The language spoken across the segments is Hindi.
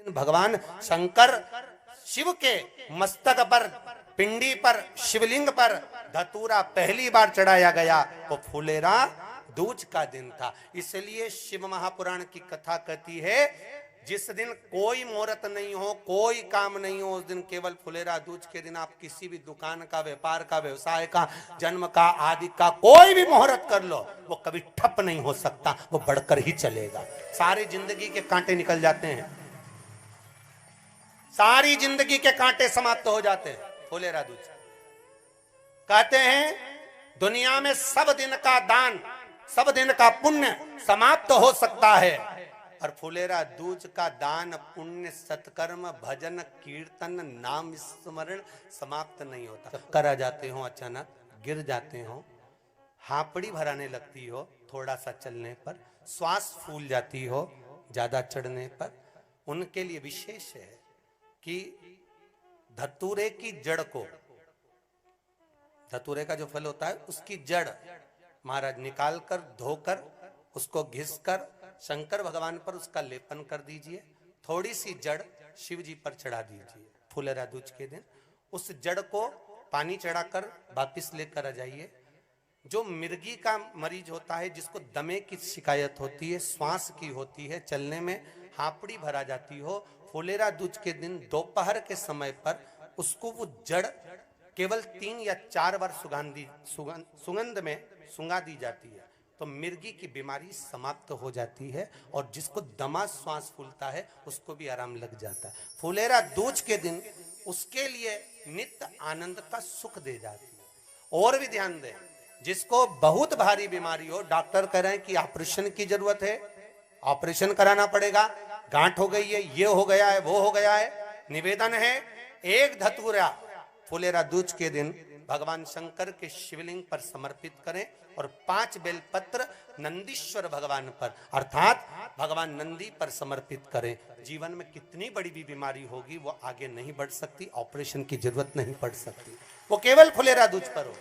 भगवान शंकर शिव के मस्तक पर, पिंडी पर, शिवलिंग पर धतूरा पहली बार चढ़ाया गया वो फुलेरा दूज का दिन था। इसलिए शिव महापुराण की कथा कहती है जिस दिन कोई मुहूर्त नहीं हो, कोई काम नहीं हो, उस दिन केवल फुलेरा दूज के दिन आप किसी भी दुकान का, व्यापार का, व्यवसाय का, जन्म का, आदि का कोई भी मुहूर्त कर लो, वो कभी ठप नहीं हो सकता, वो बढ़कर ही चलेगा। सारी जिंदगी के कांटे निकल जाते हैं, सारी जिंदगी के कांटे समाप्त हो जाते हैं फुलेरा दूज। कहते हैं दुनिया में सब दिन का दान, सब दिन का पुण्य समाप्त हो सकता है, और फुलेरा दूज का दान, पुण्य, सत्कर्म, भजन, कीर्तन, नाम स्मरण समाप्त नहीं होता। चक्कर आ जाते हो, अचानक गिर जाते हो, हापड़ी भराने लगती हो थोड़ा सा चलने पर, श्वास फूल जाती हो ज्यादा चढ़ने पर, उनके लिए विशेष है कि धतूरे की जड़ को, धतूरे का जो फल होता है उसकी जड़ महाराज निकाल कर, धोकर, उसको घिसकर शंकर भगवान पर उसका लेपन कर दीजिए। थोड़ी सी जड़ शिव जी पर चढ़ा दीजिए फुलेरा दूज के दिन। उस जड़ को पानी चढ़ाकर वापिस लेकर आ जाइए। जो मिर्गी का मरीज होता है, जिसको दमे की शिकायत होती है, श्वास की होती है, चलने में हापड़ी भरा जाती हो, फुलेरा दूज के दिन दोपहर के समय पर उसको वो जड़ केवल 3 या 4 बार सुगंध में सुंगा दी जाती है, तो मिर्गी की बीमारी समाप्त हो जाती है, और जिसको दमा श्वास फूलता है उसको भी आराम लग जाता है। फुलेरा दूज के दिन उसके लिए नित्य आनंद का सुख दे जाती है। और भी ध्यान दें, जिसको बहुत भारी बीमारी हो, डॉक्टर कह रहे हैं कि ऑपरेशन की जरूरत है, ऑपरेशन कराना पड़ेगा, गांठ हो गई है, ये हो गया है, वो हो गया है, निवेदन है एक धतूरा फुलेरा दूज के दिन भगवान शंकर के शिवलिंग पर समर्पित करें, और 5 बेलपत्र नंदीश्वर भगवान पर अर्थात भगवान नंदी पर समर्पित करें। जीवन में कितनी बड़ी भी बीमारी होगी वो आगे नहीं बढ़ सकती, ऑपरेशन की जरूरत नहीं पड़ सकती, वो केवल फुलेरा दूज पर हो।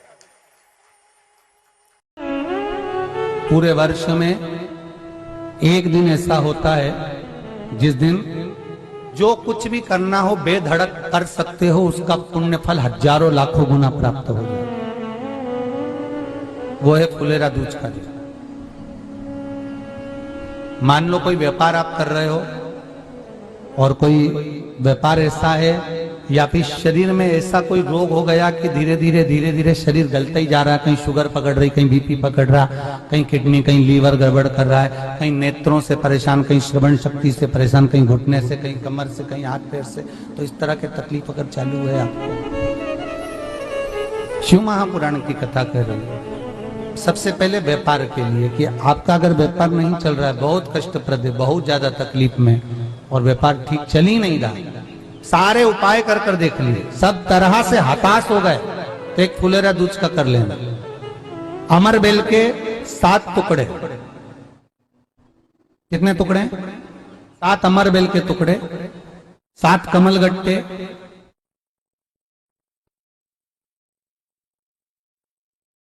पूरे वर्ष में एक दिन ऐसा होता है जिस दिन जो कुछ भी करना हो बेधड़क कर सकते हो, उसका पुण्य फल हजारों लाखों गुना प्राप्त हो जाए, वो है फुलेरा दूज का दिन। मान लो कोई व्यापार आप कर रहे हो और कोई व्यापार ऐसा है या फिर शरीर में ऐसा कोई रोग हो गया कि धीरे धीरे शरीर गलता ही जा रहा है, कहीं शुगर पकड़ रही, कहीं बीपी पकड़ रहा, कहीं किडनी, कहीं लीवर गड़बड़ कर रहा है, कहीं नेत्रों से परेशान, कहीं श्रवण शक्ति से परेशान, कहीं घुटने से, कहीं कमर से, कहीं हाथ पैर से, तो इस तरह के तकलीफ अगर चालू है आपको, शिव महापुराण की कथा कह रही है। सबसे पहले व्यापार के लिए कि आपका अगर व्यापार नहीं चल रहा है, बहुत कष्टप्रद है, बहुत ज्यादा तकलीफ में, और व्यापार ठीक चल ही नहीं रहा, सारे उपाय कर कर देख लिए, सब तरह से हताश हो गए, तो एक फुलेरा दूज का कर लेना। अमर बेल के 7 टुकड़े, कितने टुकड़े? 7 अमर बेल के टुकड़े, 7 कमलगट्टे,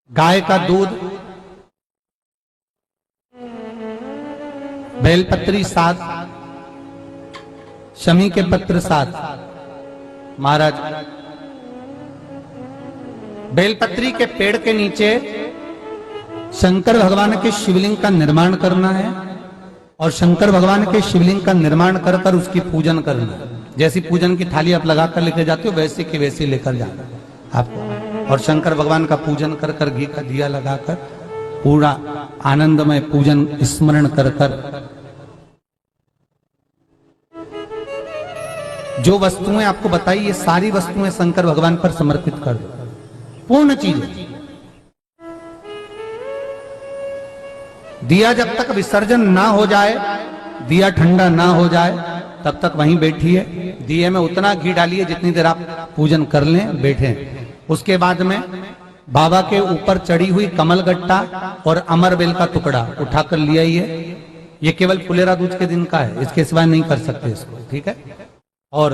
गाय का दूध, बेलपत्री 7, शमी के पत्र 7। महाराज बेलपत्री के पेड़ के नीचे शंकर भगवान के शिवलिंग का निर्माण करना है, और शंकर भगवान के शिवलिंग का निर्माण कर कर उसकी पूजन करना है। जैसी पूजन की थाली आप लगा कर लेकर जाते हो, वैसे की वैसे लेकर जाना आपको, और शंकर भगवान का पूजन कर कर, घी का दिया लगाकर पूरा आनंदमय पूजन स्मरण कर कर, जो वस्तुएं आपको बताई ये सारी वस्तुएं शंकर भगवान पर समर्पित कर दो, पूर्ण चीज। दिया जब तक विसर्जन ना हो जाए, दिया ठंडा ना हो जाए, तब तक वहीं बैठिए। दिए में उतना घी डालिए जितनी देर आप पूजन कर लें, बैठे। उसके बाद में बाबा के ऊपर चढ़ी हुई कमलगट्टा और अमरबेल का टुकड़ा उठाकर ले आइए। ये केवल फुलेरा दूज के दिन का है, इसके सिवाय नहीं कर सकते इसको, ठीक है। और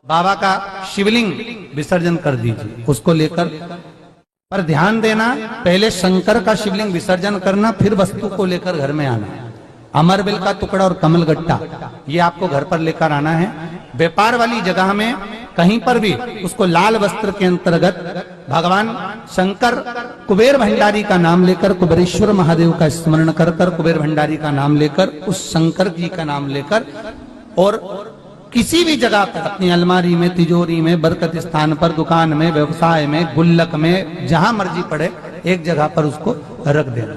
बाबा का शिवलिंग विसर्जन कर दीजिए, उसको लेकर, पर ध्यान देना पहले शंकर का शिवलिंग विसर्जन करना, फिर वस्तु को लेकर घर में आना। अमरबिल का टुकड़ा और कमल गट्टा, ये आपको घर पर लेकर आना है। व्यापार वाली जगह में कहीं पर भी उसको लाल वस्त्र के अंतर्गत भगवान शंकर कुबेर भंडारी का नाम लेकर, कुबेरेश्वर महादेव का स्मरण कर कर, कुबेर भंडारी का नाम लेकर, उस शंकर जी का नाम लेकर, और किसी भी जगह पर अपनी अलमारी में, तिजोरी में, बरकत स्थान पर, दुकान में, व्यवसाय में, गुल्लक में, जहां मर्जी पड़े एक जगह पर उसको रख देना।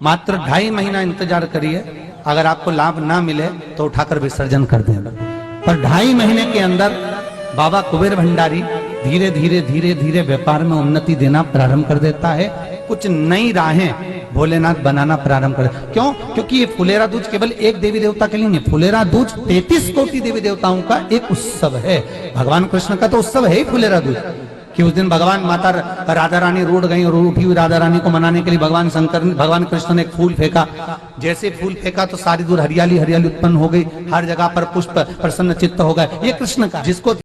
मात्र 2.5 महीना इंतजार करिए, अगर आपको लाभ ना मिले तो उठाकर विसर्जन कर देना। पर 2.5 महीने के अंदर बाबा कुबेर भंडारी धीरे धीरे धीरे धीरे व्यापार में उन्नति देना प्रारंभ कर देता है। कुछ नई राहें भोलेनाथ बनाना प्रारंभ कर। क्यों? क्योंकि ये फुलेरा दूज केवल एक देवी देवता के लिए नहीं, फुलेरा दूज 33 कोटि देवी देवताओं का एक उत्सव है। भगवान कृष्ण का तो उत्सव है ही फुलेरा दूज, कि उस दिन भगवान माता राधा रानी रूठ गई और उठी हुई राधा रानी को मनाने के लिए भगवान कृष्ण ने एक फूल फेंका। जैसे फूल फेंका तो सारी दूर हरियाली हरियाली उत्पन्न हो गई, हर जगह पर पुष्प प्रसन्न चित्त हो गए। ये कृष्ण का, जिसको